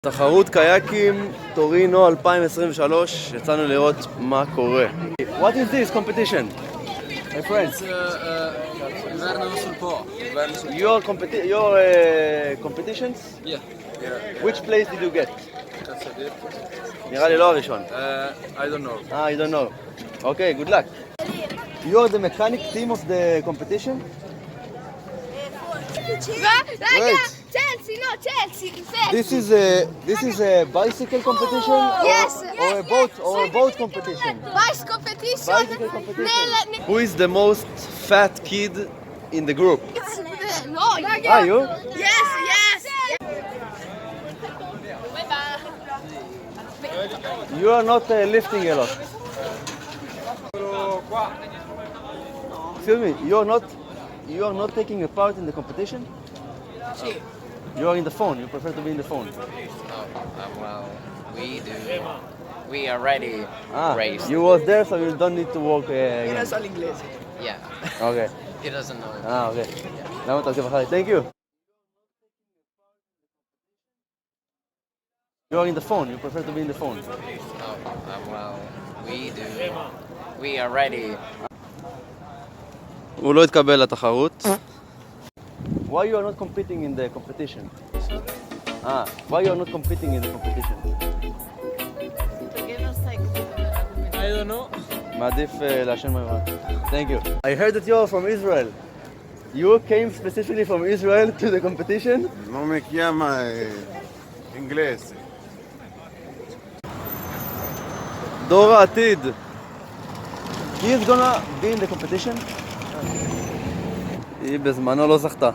תחרות קייקים טורינו 2023, יצאנו לראות מה קורה. What is this competition? My friends. Inverno sul Po. Your competitions? Yeah. Which place did you get? נראה לי לא הראשון. I don't know. You don't know. Okay, good luck. You are the mechanic team of the competition? Raga, Chelsea, no Chelsea. This is a bicycle competition? Yes. Or a boat competition? Vice competition. Bicycle competition. Who is the most fat kid in the group? No. Are you? Yes. You are not lifting a lot. Excuse me, you are not taking a part in the competition? You are in the phone, you prefer to be in the phone. Well, we do. We already raced. You was there, so you don't need to work again. Yeah. Okay. He doesn't know. Okay. למה אתה עושה אחרי? Thank you. You are in the phone, you prefer to be in the phone. Well, we do. We already. הוא לא התקבל לתחרות. Why you are not competing in the competition? Why you are not competing in the competition? I don't know. מעדיף לעשן מהר. Thank you. I heard that you are from Israel. You came specifically from Israel to the competition? No me llama inglés. דור העתיד. He is gonna be in the competition? היא בזמנו לא זכתה.